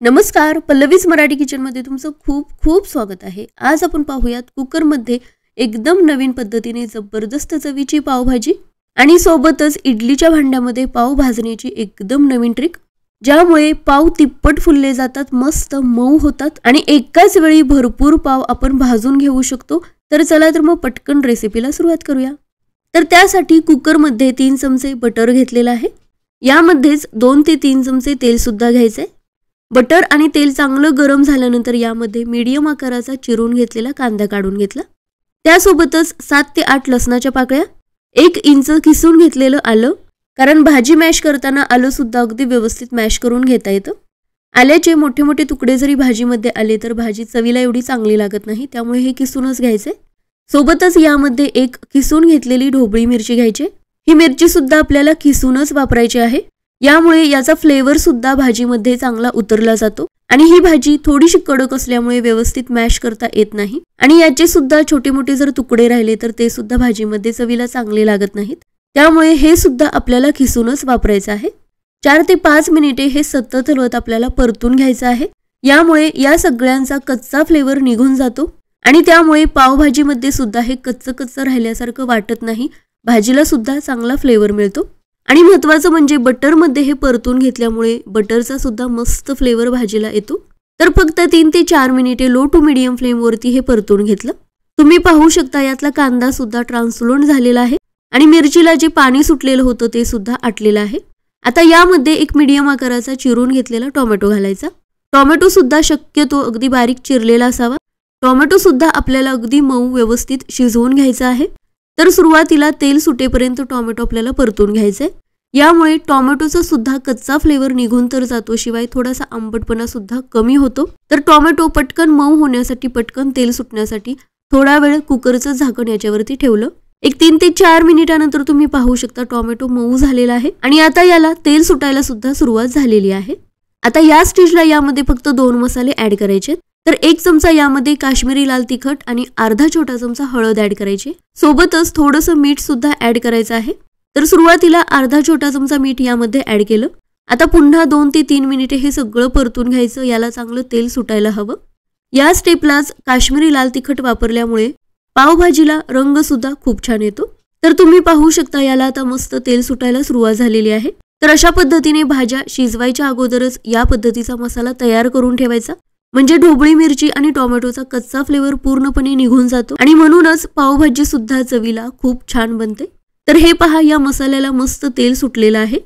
नमस्कार, पल्लवीज मराठी किचनमध्ये तुमचं खूप खूप स्वागत आहे। आज आपण पाहूयात कुकरमध्ये एकदम नवीन पद्धतीने जबरदस्त चवीची पावभाजी आणि सोबतच इडलीच्या भांड्यामध्ये पाव भाजण्याची एकदम नवीन ट्रिक, ज्यामुळे पाव तिप्पट फुलले जातात, मस्त मऊ होतात आणि एकाच वेळी भरपूर पाव आपण भाजून घेऊ शकतो। तर चला तर मग पटकन रेसिपीला सुरुवात करूया। तर त्यासाठी कुकरमध्ये 3 चमचे बटर घेतलेला आहे। यामध्येच 2 ते 3 चमचे तेल सुद्धा घ्यायचे। बटर आणि तेल चांगलं गरम झाल्यानंतर यामध्ये मीडियम आकाराचा चिरून घेतलेला कांदा काढून घेतला। त्यासोबतच 7 ते 8 लसणाच्या पाकळ्या, 1 इंच किसून घेतलेलं आलं, कारण भाजी मॅश करताना आलं सुद्धा अगदी व्यवस्थित मॅश करून घेता येतं। आल्याचे मोठे मोठे तुकडे जरी भाजीमध्ये आले तर भाजी चवीला एवढी चांगली लागत नाही, त्यामुळे हे किसूनच घ्यायचे। सोबतच यामध्ये 1 किसून घेतलेली ढोबळी मिरची घ्यायची। ही मिरची सुद्धा आपल्याला किसूनच वापरायची आहे, यामुळे याचा फ्लेवर सुद्धा भाजीमध्ये चांगला उतरला जातो आणि ही भाजी थोडीशी कडक असल्यामुळे व्यवस्थित मॅश करता येत नाही आणि याचे सुद्धा छोटे मोठे जर तुकडे राहिले तर ते सुद्धा भाजीमध्ये चवीला चांगले लागत नाहीत, त्यामुळे हे सुद्धा आपल्याला खिसूनच वापरायचं आहे। 4 ते 5 मिनिटे हे सतत हलवत आपल्याला परतून घ्यायचं आहे, यामुळे या सगळ्यांचा कच्चा फ्लेवर निघून जातो आणि त्यामुळे पावभाजीमध्ये सुद्धा हे कच्चं राहिल्यासारखं वाटत नाही, भाजीला सुद्धा चांगला फ्लेवर मिळतो। आणि महत्त्वाचं म्हणजे बटरमध्ये हे परतून घेतल्यामुळे बटरचा सुद्धा मस्त फ्लेवर भाजीला येतो। तर फक्त 3 ते 4 मिनिटे लो टू मीडियम फ्लेम वरती हे परतून घेतलं। तुम्ही पाहू शकता यातला कांदा सुद्धा ट्रान्सलुंट झालेला आहे आणि मिरचीला जे पाणी सुटलेलं होतं ते सुद्धा आटलेलं आहे। आता यामध्ये 1 मीडियम आकाराचा चिरून घेतलेला टोमॅटो घालायचा। टोमॅटो सुद्धा शक्यतो अगदी बारीक चिरलेला असावा। टोमॅटो सुद्धा आपल्याला अगदी मऊ व्यवस्थित शिजवून घ्यायचा आहे। तर सुरुवातीला तेल सुटेपर्यंत टोमॅटो आपल्याला परतून घ्यायचे, यामुळे टोमॅटोचा सुद्धा कच्चा फ्लेवर निघून तर जातो, शिवाय थोडासा आंबटपणा सुद्धा कमी होतो। तर टोमॅटो पटकन मऊ होण्यासाठी, पटकन तेल सुटण्यासाठी थोडा वेळ कुकरचं झाकण याच्यावरती ठेवलं। 3 ते 4 मिनिटानंतर तुम्ही पाहू शकता टोमॅटो मऊ झालेला आहे आणि आता याला तेल सुटायला सुद्धा सुरुवात झालेली आहे। आता या स्टेजला यामध्ये फक्त 2 मसाले ऍड करायचे। तर 1 चमचा यामध्ये काश्मीरी लाल तिखट आणि अर्धा छोटा चमचा हळद ऍड करायची। सोबतच थोडंसं मीठ सुद्धा ऍड करायचं आहे। तर सुरुवातीला अर्धा छोटा चमचा मीठ यामध्ये ऍड केलं। आता पुन्हा 2 ते 3 मिनिटे हे सगळं परतून घ्यायचं, याला चांगलं तेल सुटायला हवं। या स्टेपलाच काश्मीरी लाल तिखट वापरल्यामुळे पावभाजीला रंग सुद्धा खूप छान येतो। तर तुम्ही पाहू शकता याला आता मस्त तेल सुटायला सुरुवात झालेली आहे। तर अशा पद्धतीने भाज्या शिजवायच्या अगोदरच या पद्धतीचा मसाला तयार करून ठेवायचा, म्हणजे ढोबळी मिरची आणि टोमॅटोचा कच्चा फ्लेवर पूर्णपणे निघून जातो आणि म्हणूनच पावभाजी सुद्धा चवीला खूप छान बनते। तर हे पहा, या मसाल्याला मस्त तेल सुटलेलं आहे।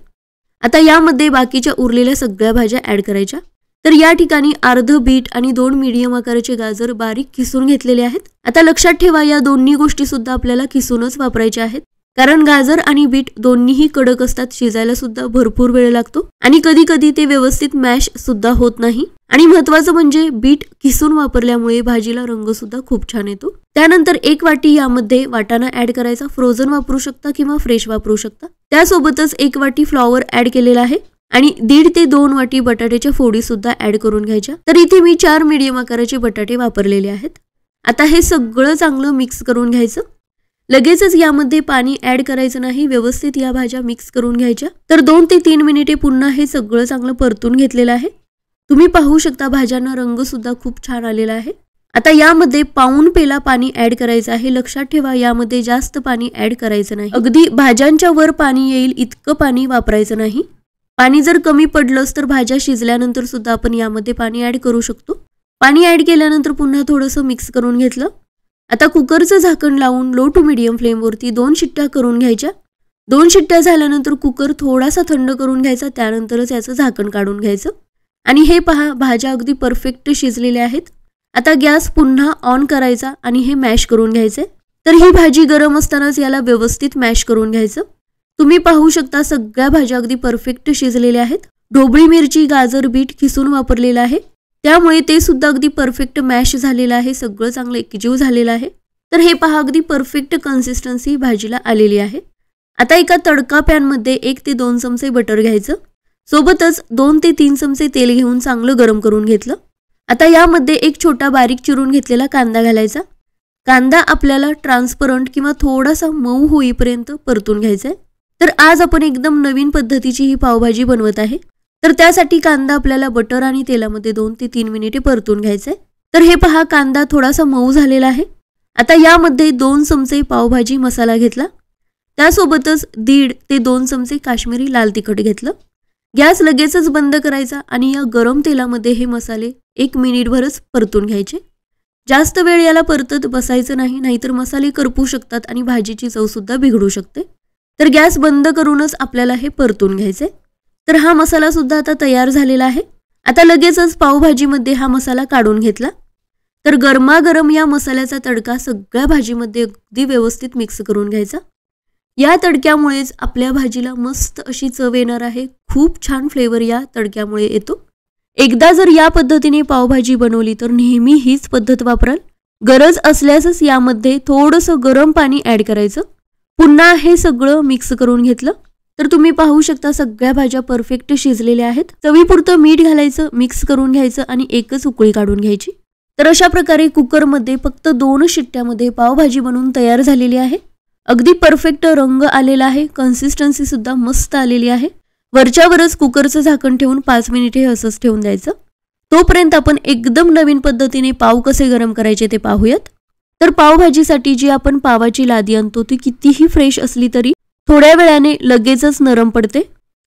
आता यामध्ये बाकीच्या उरलेल्या सगळ्या भाज्या ऍड करायच्या। तर या ठिकाणी अर्ध बीट आणि 2 मीडियम आकाराचे गाजर बारीक किसून घेतलेले आहेत। आता लक्षात ठेवा या दोन्ही गोष्टी सुद्धा आपल्याला किसूनच वापरायच्या आहेत, कारण गाजर आणि बीट दोन्हीही कडक असतात, शिजायला सुद्धा भरपूर वेळ लागतो आणि कधी कधी ते व्यवस्थित मॅश सुद्धा होत नाही। आणि महत्त्वाचं म्हणजे बीट किसून वापरल्यामुळे भाजीला रंग सुद्धा खूप छान येतो। त्यानंतर 1 वाटी यामध्ये वाटाणा ऍड करायचा, फ्रोझन वापरू शकता किंवा फ्रेश वापरू शकता। त्यासोबतच 1 वाटी फ्लॉवर ऍड केलेला आहे आणि 1.5 ते 2 वाटी बटाट्याच्या फोडी सुद्धा ऍड करून घ्यायच्या। तर इथे मी 4 मीडियम आकाराचे बटाटे वापरलेले आहेत। आता हे सगळं चांगलं मिक्स करून घ्यायचं। लगेचच यामध्ये पाणी ऍड करायचं नाही, व्यवस्थित या भाज्या मिक्स करून घ्यायच्या। तर 2 ते 3 मिनिटे पुन्हा हे सगळं चांगलं परतून घेतलेलं आहे। तुम्ही पाहू शकता भाज्यांना रंग सुद्धा खूप छान आलेला आहे। आता यामध्ये पाऊण पेला पाणी ऍड करायचं आहे। लक्षात ठेवा यामध्ये जास्त पाणी ऍड करायचं नाही, अगदी भाज्यांच्या वर पाणी येईल इतकं पाणी वापरायचं नाही। पाणी जर कमी पडलंच तर भाज्या शिजल्यानंतर सुद्धा आपण यामध्ये पाणी ऍड करू शकतो। पाणी ऍड केल्यानंतर पुन्हा थोडंसं मिक्स करून घेतलं। आता कुकरचं झाकण लावून लो टू मीडियम फ्लेम वरती 2 शिट्ट्या करून घ्यायच्या। 2 शिट्ट्या झाल्यानंतर कुकर थोडासा थंड करून घ्यायचा, त्यानंतरच याचं झाकण काढून घ्यायचं आणि हे पहा भाज्या अगदी परफेक्ट शिजलेल्या आहेत। आता गॅस पुन्हा ऑन करायचा आणि हे मॅश करून घ्यायचे। तर ही भाजी गरम असतानाच याला व्यवस्थित मॅश करून घ्यायचं। तुम्ही पाहू शकता सगळ्या भाज्या अगदी परफेक्ट शिजलेल्या आहेत। ढोबळी मिरची, गाजर, बीट किसून वापरलेलं आहे, त्यामुळे ते सुद्धा अगदी परफेक्ट मॅश झालेलं आहे, सगळं चांगलं एकजीव झालेलं आहे। तर हे पहा अगदी परफेक्ट कन्सिस्टन्सी भाजीला आलेली आहे। आता एका तडका पॅन मध्ये 1 ते 2 चमचे बटर घ्यायचं, सोबतच 2 ते 3 चमचे तेल घेऊन चांगलं गरम करून घेतलं। आता यामध्ये 1 छोटा बारीक चिरून घेतलेला कांदा घालायचा। कांदा आपल्याला ट्रान्सपरंट किंवा थोडासा मऊ होईपर्यंत परतून घ्यायचा आहे। तर आज आपण एकदम नवीन पद्धतीची ही पावभाजी बनवत आहे। तर त्यासाठी कांदा आपल्याला बटर आणि तेलामध्ये 2 ते 3 मिनिटे परतून घ्यायचा आहे। तर हे पहा, कांदा थोडासा मऊ झालेला आहे। आता यामध्ये 2 चमचे पावभाजी मसाला घेतला, त्यासोबतच 1.5 ते 2 चमचे काश्मीरी लाल तिखट घेतलं। गॅस लगेचच बंद करायचा आणि या गरम तेलामध्ये हे मसाले 1 मिनिटभरच परतून घ्यायचे। जास्त वेळ याला परतत बसायचं नाही, नाहीतर मसाले करपू शकतात आणि भाजीची चव सुद्धा बिघडू शकते। तर गॅस बंद करूनच आपल्याला हे परतून घ्यायचे। तर हा मसाला सुद्धा आता तयार झालेला आहे। आता लगेचच पावभाजीमध्ये हा मसाला काढून घेतला। तर गरमागरम या मसाल्याचा तडका सगळ्या भाजीमध्ये अगदी व्यवस्थित मिक्स करून घ्यायचा। या तडक्यामुळेच आपल्या भाजीला मस्त अशी चव येणार आहे। खूप छान फ्लेवर या तडक्यामुळे येतो। एकदा जर या पद्धतीने पावभाजी बनवली तर नेहमी हीच पद्धत वापराल। गरज असल्यासच यामध्ये थोडंसं गरम पाणी ॲड करायचं। पुन्हा हे सगळं मिक्स करून घेतलं तर तुम्ही पाहू शकता सगळ्या भाज्या परफेक्ट शिजलेल्या आहेत। चवीपुरतं मीठ घालायचं, मिक्स करून घ्यायचं आणि एकच उकळी काढून घ्यायची। तर अशा प्रकारे कुकरमध्ये फक्त 2 शिट्ट्यामध्ये पावभाजी बनवून तयार झालेली आहे। अगदी परफेक्ट रंग आलेला आहे, कन्सिस्टन्सी सुद्धा मस्त आलेली आहे। वरच्यावरच कुकरचं झाकण ठेवून 5 मिनिटे असंच ठेवून द्यायचं। तोपर्यंत आपण एकदम नवीन पद्धतीने पाव कसे गरम करायचे ते पाहूयात। तर पावभाजीसाठी जी आपण पावाची लादी आणतो ती कितीही फ्रेश असली तरी थोड्या वेळाने लगेचच नरम पडते,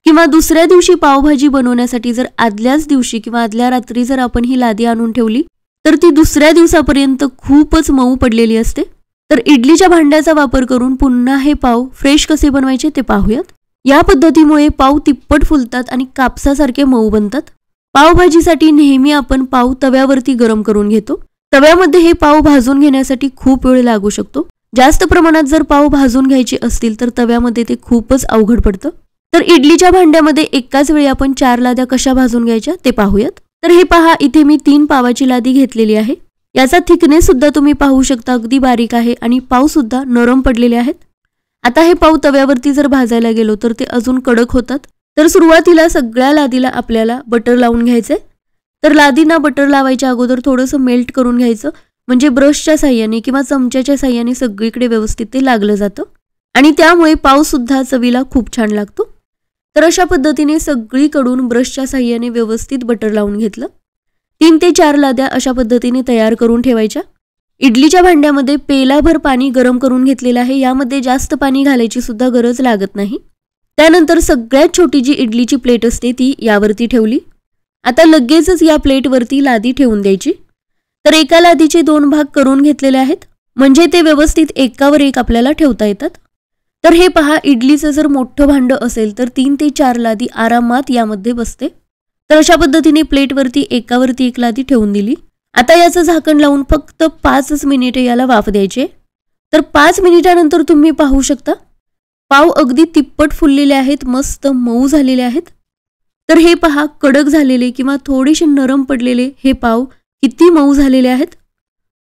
किंवा दुसऱ्या दिवशी पावभाजी बनवण्यासाठी जर आदल्याच दिवशी किंवा आदल्या रात्री जर आपण ही लादी आणून ठेवली तर ती दुसऱ्या दिवसापर्यंत खूपच मऊ पडलेली असते। तर इडलीच्या भांड्याचा वापर करून पुन्हा हे पाव फ्रेश कसे बनवायचे ते पाहूयात। या पद्धतीमुळे पाव तिप्पट फुलतात आणि कापसासारखे मऊ बनतात। पावभाजीसाठी नेहमी आपण पाव तव्यावरती गरम करून घेतो। तव्यामध्ये हे पाव भाजून घेण्यासाठी खूप वेळ लागू शकतो। जास्त प्रमाणात जर पाव भाजून घ्यायचे असतील तर तव्यामध्ये ते खूपच अवघड पडतं। तर इडलीच्या भांड्यामध्ये एकाच वेळी आपण 4 लाद्या कशा भाजून घ्यायच्या ते पाहूयात। तर हे पहा, इथे मी 3 पावाची लादी घेतलेली आहे। याचा थिकनेस सुद्धा तुम्ही पाहू शकता, अगदी बारीक आहे आणि पाव सुद्धा नरम पडलेले आहेत। आता हे पाव तव्यावरती जर भाजायला गेलो तर ते अजून कडक होतात। तर सुरुवातीला सगळ्या लादीला आपल्याला बटर लावून घ्यायचंय। तर लादींना बटर लावायच्या अगोदर थोडंसं मेल्ट करून घ्यायचं, म्हणजे ब्रशच्या साह्याने किंवा चमच्याच्या साह्याने सगळीकडे व्यवस्थित ते लागलं जातं आणि त्यामुळे पाव सुद्धा चवीला खूप छान लागतो। तर अशा पद्धतीने सगळीकडून ब्रशच्या साह्याने व्यवस्थित बटर लावून घेतलं। 3 ते 4 लाद्या अशा पद्धतीने तयार करून ठेवायच्या। इडलीच्या भांड्यामध्ये पेलाभर पाणी गरम करून घेतलेलं आहे। यामध्ये जास्त पाणी घालायची सुद्धा गरज लागत नाही। त्यानंतर सगळ्यात छोटी जी इडलीची प्लेट असते ती यावरती ठेवली। आता लगेचच या प्लेटवरती लादी ठेवून द्यायची। तर एका लादीचे 2 भाग करून घेतलेले आहेत, म्हणजे ते व्यवस्थित एकावर एक आपल्याला ठेवता येतात। तर हे पहा, इडलीचं जर मोठं भांडं असेल तर 3 ते 4 लादी आरामात यामध्ये बसते। तर अशा पद्धतीने प्लेटवरती एकावरती एक लादी ठेवून दिली। आता याचं झाकण लावून फक्त 5 मिनिटे याला वाफ द्यायचे। तर 5 मिनिटानंतर तुम्ही पाहू शकता पाव अगदी तिप्पट फुललेले आहेत, मस्त मऊ झालेले आहेत। तर हे पहा, कडक झालेले किंवा थोडेसे नरम पडलेले हे पाव किती मऊ झालेले आहेत।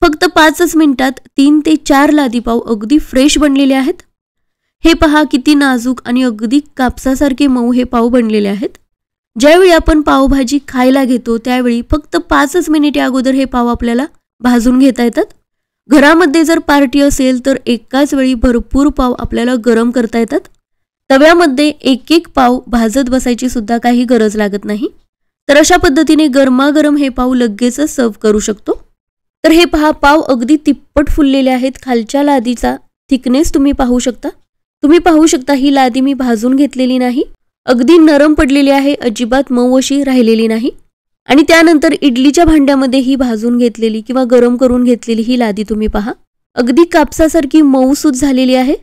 फक्त 5 मिनिटात 3 ते 4 लादी पाव अगदी फ्रेश बनलेले आहेत। हे पहा, किती नाजूक आणि अगदी कापसासारखे मऊ हे पाव बनलेले आहेत। ज्यावेळी आपण पावभाजी खायला घेतो त्यावेळी फक्त 5 मिनिटे अगोदर हे पाव आपल्याला भाजून घेता येतात। घरामध्ये जर पार्टी असेल तर एकाच वेळी भरपूर पाव आपल्याला गरम करता येतात। तव्यामध्ये एक एक पाव भाजत बसायची सुद्धा काही गरज लागत नाही। तर अशा पद्धतीने गरमागरम हे पाव लगेचच सर्व करू शकतो। तर हे पहा, पाव अगदी तिप्पट फुललेले आहेत। खालच्या लादीचा थिकनेस तुम्ही पाहू शकता। ही लादी मी भाजून घेतलेली नाही, अगदी नरम पडलेली आहे, अजिबात मऊ अशी राहिलेली नाही। आणि त्यानंतर इडलीच्या भांड्यामध्ये ही भाजून घेतलेली किंवा गरम करून घेतलेली ही लादी तुम्ही पहा, अगदी कापसासारखी मऊसूत झालेली आहे।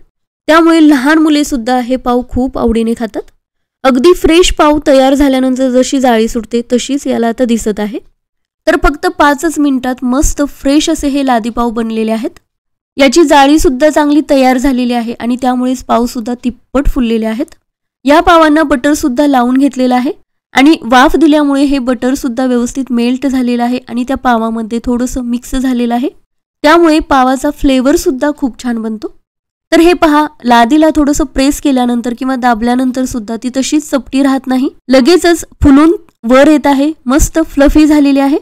त्यामुळे लहान मुले सुद्धा हे पाव खूप आवडीने खातात। अगदी फ्रेश पाव तयार झाल्यानंतर जशी जाळी सुटते तशीच याला आता दिसत आहे। तर फक्त 5 मिनिटात मस्त फ्रेश असे हे लादी पाव बनलेले आहेत। याची जाळी सुद्धा चांगली तयार झालेली आहे आणि त्यामुळेच पाव सुद्धा तिप्पट फुललेले आहेत। या पावांना बटर सुद्धा लावून घेतलेलं आहे आणि वाफ दिल्यामुळे हे बटर सुद्धा व्यवस्थित मेल्ट झालेलं आहे आणि त्या पावामध्ये थोडंसं मिक्स झालेलं आहे। त्यामुळे पावाचा फ्लेवर सुद्धा खूप छान बनतो। तर हे पहा, लादीला थोडंसं प्रेस केल्यानंतर किंवा दाबल्यानंतर सुद्धा ती तशीच चपटी राहत नाही, लगेचच फुलून वर येत आहे, मस्त फ्लफी झालेली आहे।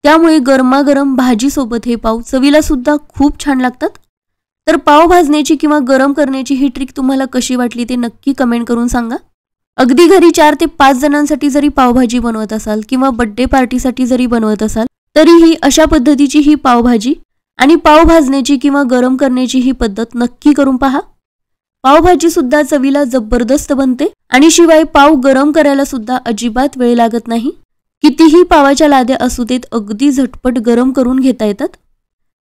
त्यामुळे गरमागरम भाजी सोबत हे पाव चवीला सुद्धा खूप छान लागतात। तर पाव भाजण्याची किंवा गरम करण्याची ही ट्रिक तुम्हाला कशी वाटली ते नक्की कमेंट करून सांगा। अगदी घरी 4 ते 5 जणांसाठी जरी पावभाजी बनवत असाल किंवा बर्थडे पार्टीसाठी जरी बनवत असाल तरीही अशा पद्धतीची ही पावभाजी आणि पाव भाजण्याची किंवा गरम करण्याची ही पद्धत नक्की करून पहा। पावभाजी सुद्धा चवीला जबरदस्त बनते आणि शिवाय पाव गरम करायला सुद्धा अजिबात वेळ लागत नाही। कितीही पावाच्या लाद्या असू देत अगदी झटपट गरम करून घेता येतात।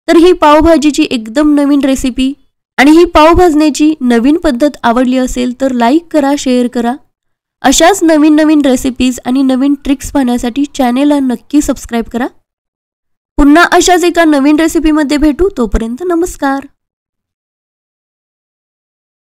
तर ही पावभाजीची एकदम नवीन रेसिपी आणि ही पाव भाजण्याची नवीन पद्धत आवडली असेल तर लाईक करा, शेअर करा। अशाच नवीन नवीन रेसिपीज आणि नवीन ट्रिक्स पाहण्यासाठी चॅनेलला नक्की सबस्क्राइब करा। पुन्हा अशाच एका नवीन रेसिपीमध्ये भेटू, तोपर्यंत नमस्कार।